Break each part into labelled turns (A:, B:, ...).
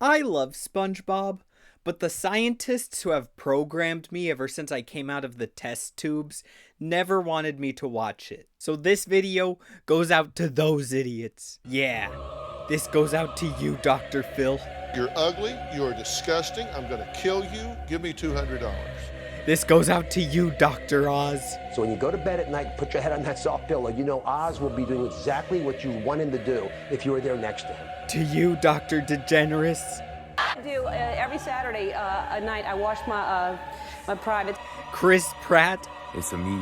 A: I love SpongeBob, but the scientists who have programmed me ever since I came out of the test tubes never wanted me to watch it. So this video goes out to those idiots. Yeah, this goes out to you, Dr. Phil.
B: You're ugly, you're disgusting, I'm gonna kill you, give me $200.
A: This goes out to you, Dr. Oz.
C: So when you go to bed at night, put your head on that soft pillow, you know Oz will be doing exactly what you want him to do if you were there next to him.
A: To you, Dr. DeGeneres.
D: I do every Saturday night. I wash my private.
A: Chris Pratt.
E: It's a me,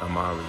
E: a Mario.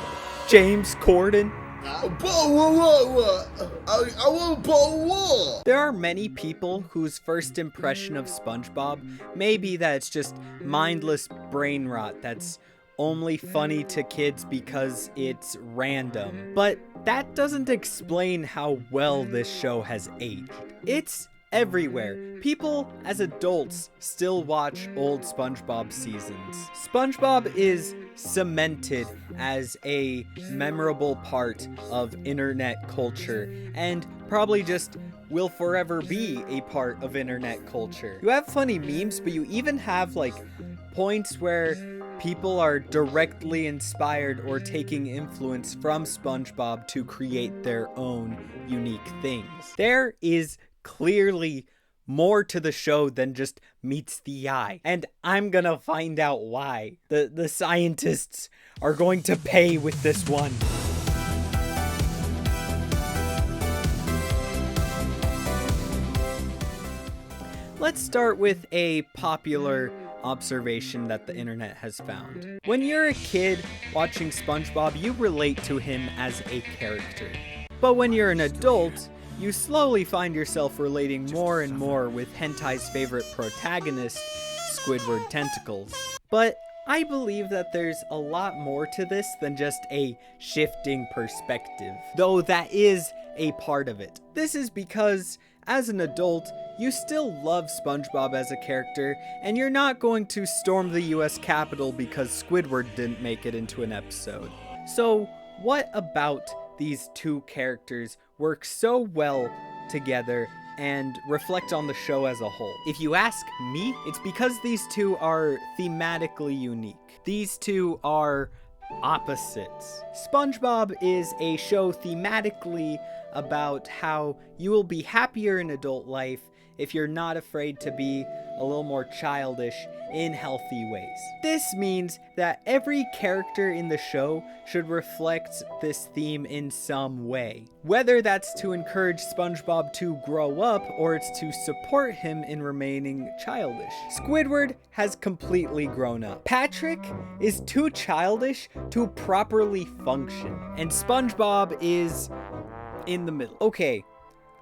A: James Corden.
F: I want to.
A: There are many people whose first impression of SpongeBob may be that it's just mindless brain rot that's only funny to kids because it's random. But that doesn't explain how well this show has aged. It's everywhere. People, as adults, still watch old SpongeBob seasons. SpongeBob is cemented as a memorable part of internet culture, and probably just will forever be a part of internet culture. You have funny memes, but you even have, like, points where people are directly inspired or taking influence from SpongeBob to create their own unique things. There is clearly more to the show than just meets the eye, and I'm gonna find out why. The scientists are going to pay with this one. Let's start with a popular observation that the internet has found. When you're a kid watching SpongeBob, you relate to him as a character. But when you're an adult, you slowly find yourself relating more and more with hentai's favorite protagonist, Squidward Tentacles. But I believe that there's a lot more to this than just a shifting perspective, though that is a part of it. This is because, as an adult, you still love SpongeBob as a character, and you're not going to storm the US Capitol because Squidward didn't make it into an episode. So, what about these two characters work so well together and reflect on the show as a whole? If you ask me, it's because these two are thematically unique. These two are opposites. SpongeBob is a show thematically about how you will be happier in adult life if you're not afraid to be a little more childish in healthy ways. This means that every character in the show should reflect this theme in some way. Whether that's to encourage SpongeBob to grow up or it's to support him in remaining childish. Squidward has completely grown up. Patrick is too childish to properly function, and SpongeBob is in the middle. Okay,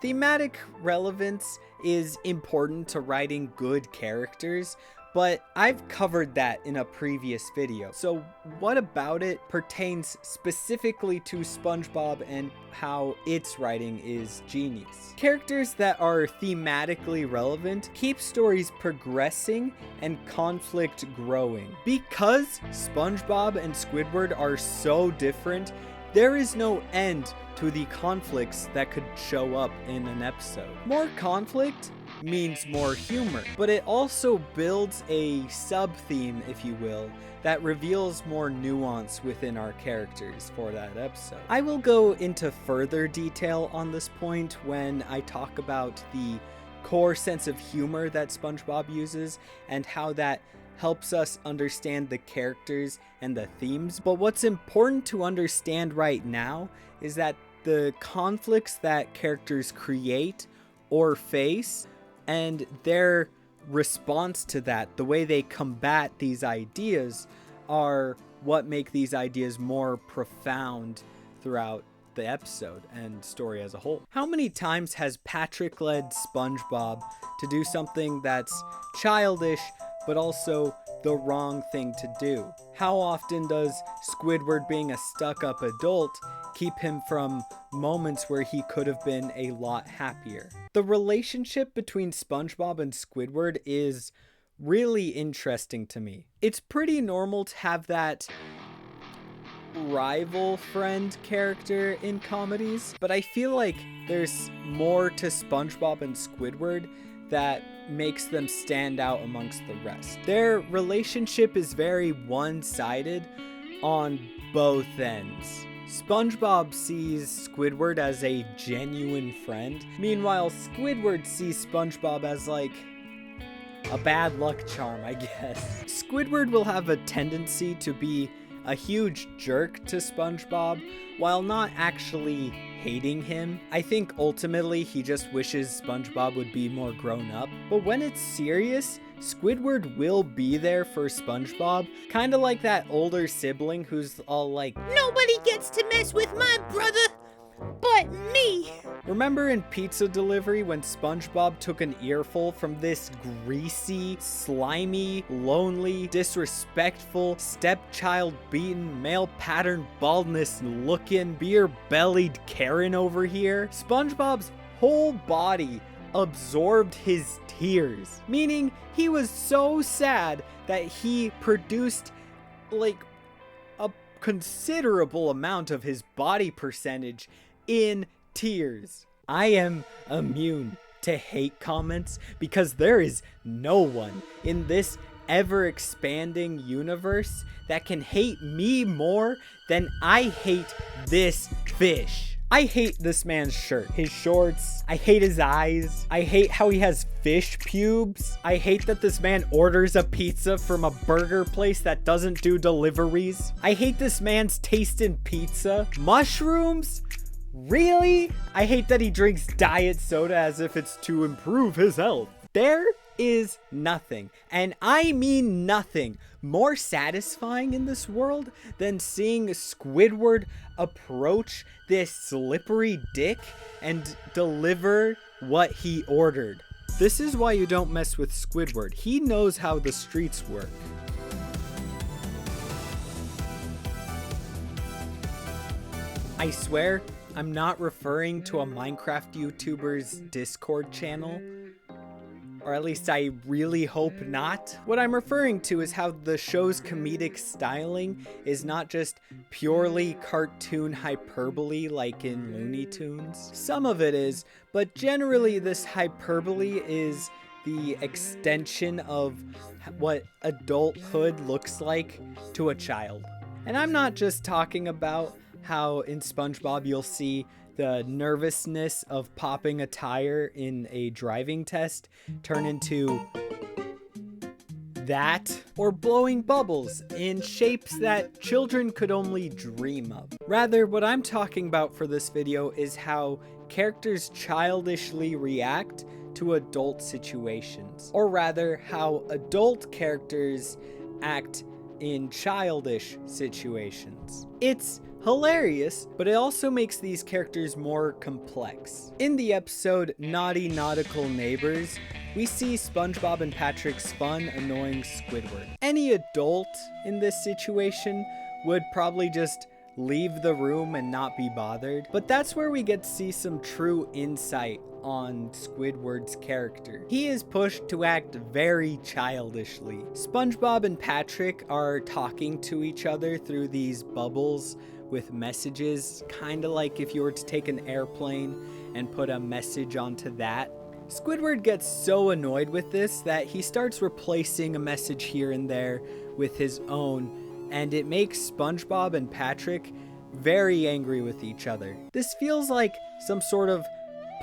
A: thematic relevance is important to writing good characters, but I've covered that in a previous video. So what about it pertains specifically to SpongeBob and how its writing is genius? Characters that are thematically relevant keep stories progressing and conflict growing. Because SpongeBob and Squidward are so different, there is no end to the conflicts that could show up in an episode. More conflict means more humor, but it also builds a sub-theme, if you will, that reveals more nuance within our characters for that episode. I will go into further detail on this point when I talk about the core sense of humor that SpongeBob uses and how that helps us understand the characters and the themes. But what's important to understand right now is that the conflicts that characters create or face and their response to that, the way they combat these ideas, are what make these ideas more profound throughout the episode and story as a whole. How many times has Patrick led SpongeBob to do something that's childish but also the wrong thing to do? How often does Squidward being a stuck-up adult keep him from moments where he could have been a lot happier? The relationship between SpongeBob and Squidward is really interesting to me. It's pretty normal to have that rival friend character in comedies, but I feel like there's more to SpongeBob and Squidward that makes them stand out amongst the rest. Their relationship is very one-sided on both ends. SpongeBob sees Squidward as a genuine friend. Meanwhile, Squidward sees SpongeBob as like a bad luck charm, I guess. Squidward will have a tendency to be a huge jerk to SpongeBob while not actually hating him. I think ultimately he just wishes SpongeBob would be more grown up. But when it's serious, Squidward will be there for SpongeBob, kind of like that older sibling who's all like,
F: Nobody gets to mess with my brother but me.
A: remember in Pizza Delivery when SpongeBob took an earful from this greasy, slimy, lonely, disrespectful, stepchild-beaten, male-pattern baldness-looking, beer-bellied Karen over here? SpongeBob's whole body absorbed his tears, meaning he was so sad that he produced like a considerable amount of his body percentage in tears. I am immune to hate comments because there is no one in this ever-expanding universe that can hate me more than I hate this fish. I hate this man's shirt, his shorts, I hate his eyes, I hate how he has fish pubes, I hate that this man orders a pizza from a burger place that doesn't do deliveries, I hate this man's taste in pizza, mushrooms? Really? I hate that he drinks diet soda as if it's to improve his health. There is nothing, and I mean nothing, more satisfying in this world than seeing Squidward approach this slippery dick and deliver what he ordered. This is why you don't mess with Squidward. He knows how the streets work. I swear, I'm not referring to a Minecraft YouTuber's Discord channel. Or at least I really hope not. What I'm referring to is how the show's comedic styling is not just purely cartoon hyperbole like in Looney Tunes. Some of it is, but generally this hyperbole is the extension of what adulthood looks like to a child. And I'm not just talking about how in SpongeBob you'll see the nervousness of popping a tire in a driving test turn into that, or blowing bubbles in shapes that children could only dream of. Rather, what I'm talking about for this video is how characters childishly react to adult situations, or rather how adult characters act in childish situations. It's hilarious, but it also makes these characters more complex. In the episode Naughty Nautical Neighbors, we see SpongeBob and Patrick's fun annoying Squidward. Any adult in this situation would probably just leave the room and not be bothered, but that's where we get to see some true insight on Squidward's character. He is pushed to act very childishly. SpongeBob and Patrick are talking to each other through these bubbles with messages, kind of like if you were to take an airplane and put a message onto that. Squidward gets so annoyed with this that he starts replacing a message here and there with his own, and it makes SpongeBob and Patrick very angry with each other. This feels like some sort of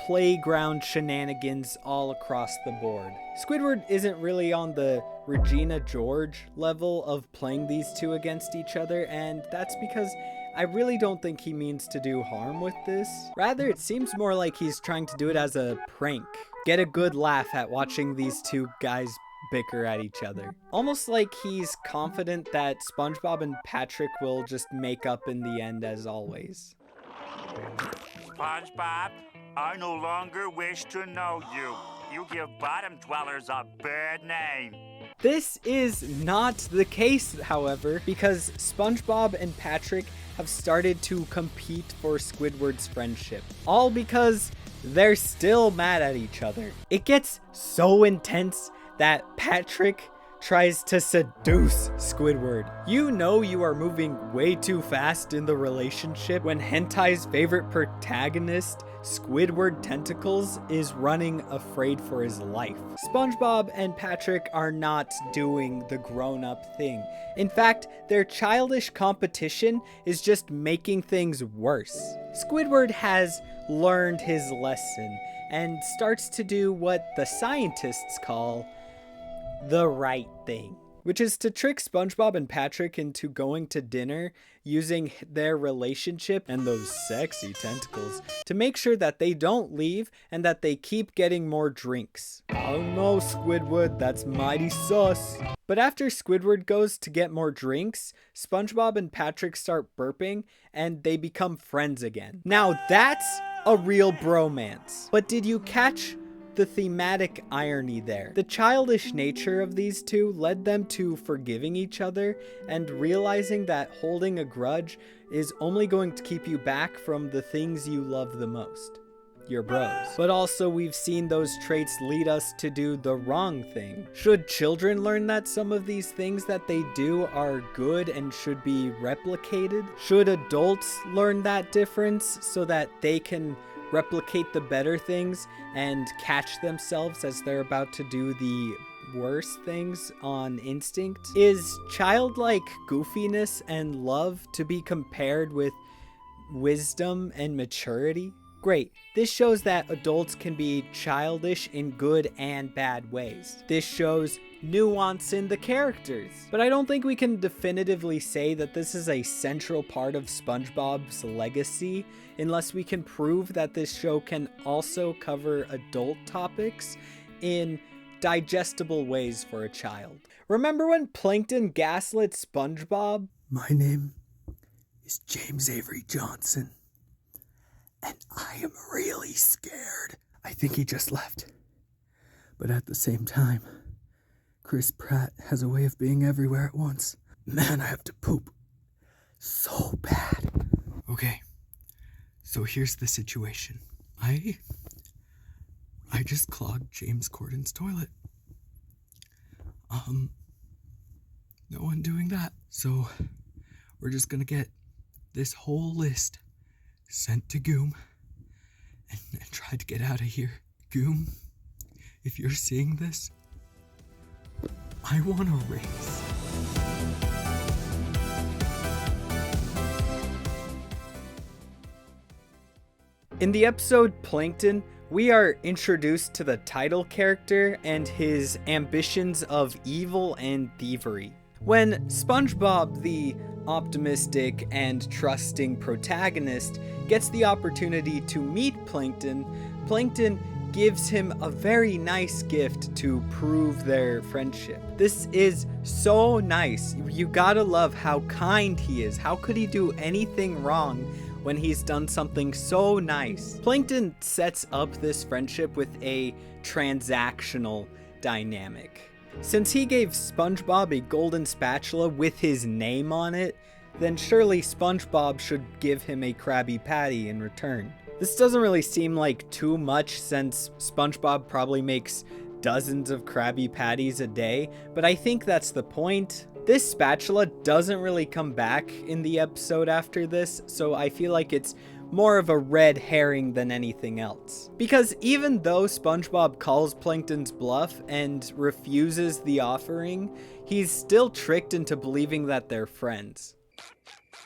A: playground shenanigans all across the board. Squidward isn't really on the Regina George level of playing these two against each other, and that's because I really don't think he means to do harm with this. Rather, it seems more like he's trying to do it as a prank. Get a good laugh at watching these two guys bicker at each other. Almost like he's confident that SpongeBob and Patrick will just make up in the end as always.
G: SpongeBob, I no longer wish to know you. You give bottom dwellers a bad name.
A: This is not the case, however, because SpongeBob and Patrick have started to compete for Squidward's friendship. All because they're still mad at each other. It gets so intense that Patrick tries to seduce Squidward. You know you are moving way too fast in the relationship when Hentai's favorite protagonist, Squidward Tentacles, is running afraid for his life. SpongeBob and Patrick are not doing the grown-up thing. In fact, their childish competition is just making things worse. Squidward has learned his lesson and starts to do what the scientists call the right thing, which is to trick SpongeBob and Patrick into going to dinner using their relationship and those sexy tentacles to make sure that they don't leave and that they keep getting more drinks. Oh no, Squidward, that's mighty sus. But after Squidward goes to get more drinks, SpongeBob and Patrick start burping and they become friends again. Now that's a real bromance. But did you catch the thematic irony there? The childish nature of these two led them to forgiving each other and realizing that holding a grudge is only going to keep you back from the things you love the most, your bros. But also we've seen those traits lead us to do the wrong thing. Should children learn that some of these things that they do are good and should be replicated? Should adults learn that difference so that they can replicate the better things and catch themselves as they're about to do the worst things on instinct? Is childlike goofiness and love to be compared with wisdom and maturity? Great. This shows that adults can be childish in good and bad ways. This shows nuance in the characters. But I don't think we can definitively say that this is a central part of SpongeBob's legacy unless we can prove that this show can also cover adult topics in digestible ways for a child. Remember when Plankton gaslit SpongeBob?
H: My name is James Avery Johnson, and I am really scared. I think he just left. But at the same time, Chris Pratt has a way of being everywhere at once. Man, I have to poop so bad. Okay, so here's the situation. I just clogged James Corden's toilet. No one doing that. So we're just gonna get this whole list sent to Goom and try to get out of here. Goom, if you're seeing this, I want a raise.
A: In the episode Plankton, we are introduced to the title character and his ambitions of evil and thievery. When SpongeBob, the optimistic and trusting protagonist, gets the opportunity to meet Plankton, Plankton gives him a very nice gift to prove their friendship. This is so nice. You gotta love how kind he is. How could he do anything wrong when he's done something so nice? Plankton sets up this friendship with a transactional dynamic. Since he gave SpongeBob a golden spatula with his name on it, then surely SpongeBob should give him a Krabby Patty in return. This doesn't really seem like too much since SpongeBob probably makes dozens of Krabby Patties a day, but I think that's the point. This spatula doesn't really come back in the episode after this, so I feel like it's more of a red herring than anything else. Because even though SpongeBob calls Plankton's bluff and refuses the offering, he's still tricked into believing that they're friends.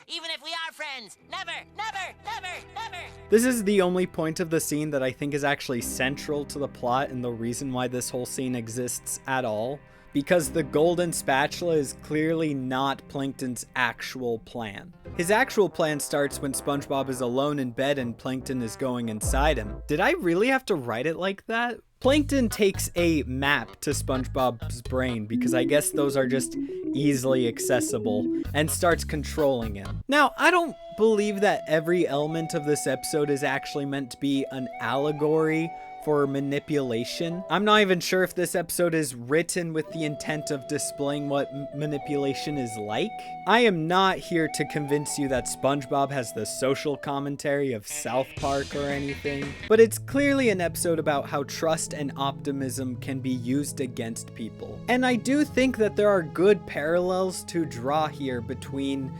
I: Even if we are friends, never, never, never, never.
A: This is the only point of the scene that I think is actually central to the plot and the reason why this whole scene exists at all. Because the golden spatula is clearly not Plankton's actual plan. His actual plan starts when SpongeBob is alone in bed and Plankton is going inside him. Did I really have to write it like that? Plankton takes a map to SpongeBob's brain, because I guess those are just easily accessible, and starts controlling him. Now, I don't believe that every element of this episode is actually meant to be an allegory for manipulation. I'm not even sure if this episode is written with the intent of displaying what manipulation is like. I am not here to convince you that SpongeBob has the social commentary of South Park or anything, but it's clearly an episode about how trust and optimism can be used against people. And I do think that there are good parallels to draw here between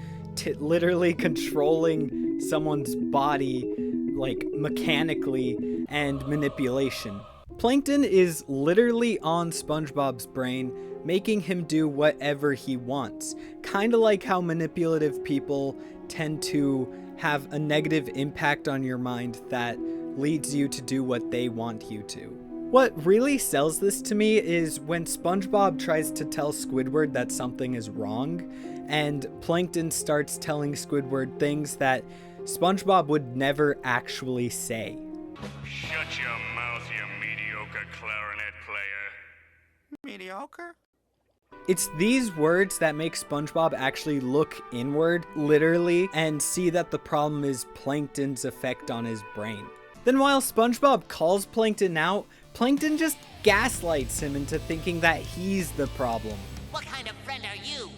A: literally controlling someone's body, like mechanically, and manipulation. Plankton is literally on SpongeBob's brain, making him do whatever he wants. Kind of like how manipulative people tend to have a negative impact on your mind that leads you to do what they want you to. What really sells this to me is when SpongeBob tries to tell Squidward that something is wrong, and Plankton starts telling Squidward things that SpongeBob would never actually say.
G: Shut your mouth, you mediocre clarinet player. Mediocre?
A: It's these words that make SpongeBob actually look inward, literally, and see that the problem is Plankton's effect on his brain. Then while SpongeBob calls Plankton out, Plankton just gaslights him into thinking that he's the problem.
I: What kind of friend are you?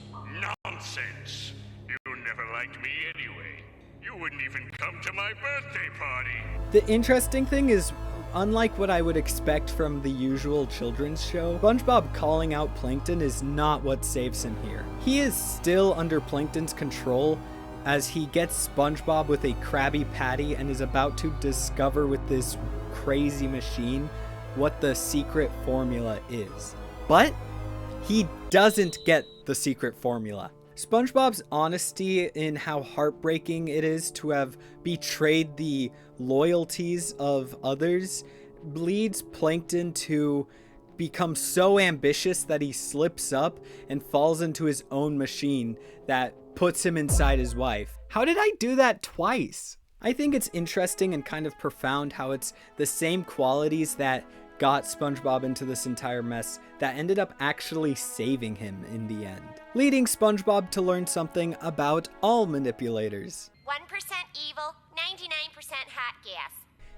G: Nonsense. You never liked me anyway. You wouldn't even come to my birthday party.
A: The interesting thing is, unlike what I would expect from the usual children's show, SpongeBob calling out Plankton is not what saves him here. He is still under Plankton's control as he gets SpongeBob with a Krabby Patty and is about to discover with this crazy machine what the secret formula is. But he doesn't get the secret formula. SpongeBob's honesty in how heartbreaking it is to have betrayed the loyalties of others leads Plankton to become so ambitious that he slips up and falls into his own machine that puts him inside his wife. How did I do that twice? I think it's interesting and kind of profound how it's the same qualities that got SpongeBob into this entire mess that ended up actually saving him in the end, leading SpongeBob to learn something about all manipulators.
I: 1% evil, 99% hot gas.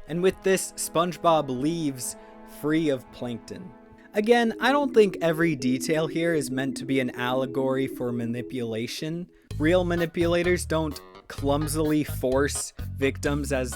A: And with this, SpongeBob leaves free of Plankton. Again, I don't think every detail here is meant to be an allegory for manipulation. Real manipulators don't clumsily force victims as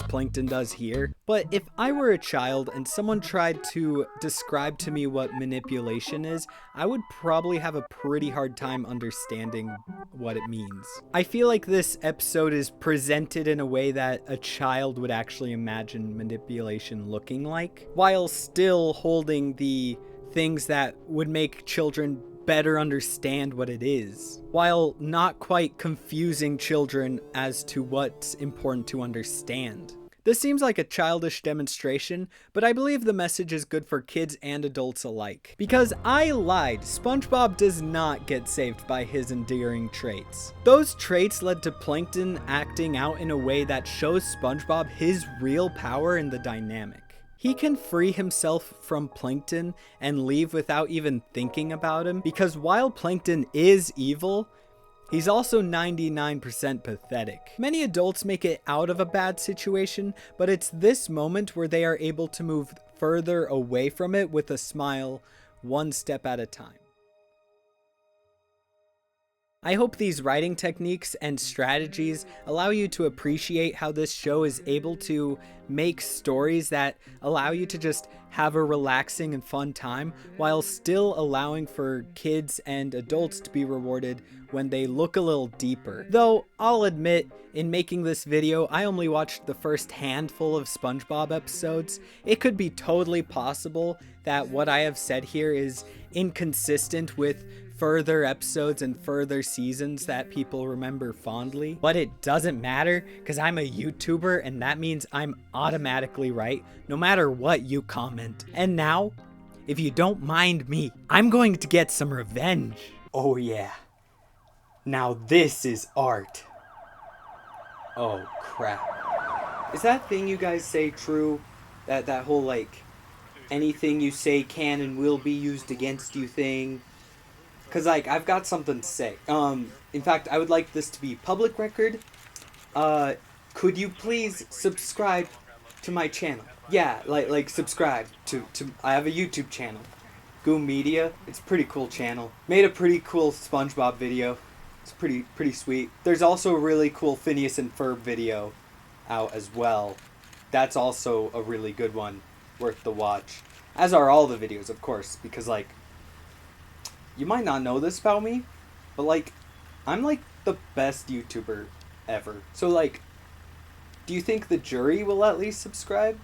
A: Plankton does here. But if I were a child and someone tried to describe to me what manipulation is, I would probably have a pretty hard time understanding what it means. I feel like this episode is presented in a way that a child would actually imagine manipulation looking like, while still holding the things that would make children better understand what it is, while not quite confusing children as to what's important to understand. This seems like a childish demonstration, but I believe the message is good for kids and adults alike. Because I lied, SpongeBob does not get saved by his endearing traits. Those traits led to Plankton acting out in a way that shows SpongeBob his real power in the dynamic. He can free himself from Plankton and leave without even thinking about him, because while Plankton is evil, he's also 99% pathetic. Many adults make it out of a bad situation, but it's this moment where they are able to move further away from it with a smile, one step at a time. I hope these writing techniques and strategies allow you to appreciate how this show is able to make stories that allow you to just have a relaxing and fun time while still allowing for kids and adults to be rewarded when they look a little deeper. Though I'll admit, in making this video, I only watched the first handful of SpongeBob episodes. It could be totally possible that what I have said here is inconsistent with further episodes and further seasons that people remember fondly, but it doesn't matter because I'm a YouTuber and that means I'm automatically right no matter what you comment. And now, if you don't mind me, I'm going to get some revenge. Oh yeah. Now this is art. Oh crap. Is that thing you guys say true? That whole like anything you say can and will be used against you thing? Cause like I've got something to say. In fact, I would like this to be public record. Could you please subscribe to my channel. Yeah, like subscribe to I have a YouTube channel. Goom Media. It's a pretty cool channel. Made a pretty cool SpongeBob video. It's pretty sweet. There's also a really cool Phineas and Ferb video out as well. That's also a really good one, worth the watch. As are all the videos, of course, because like you might not know this about me, but like I'm like the best YouTuber ever. So like, do you think the jury will at least subscribe?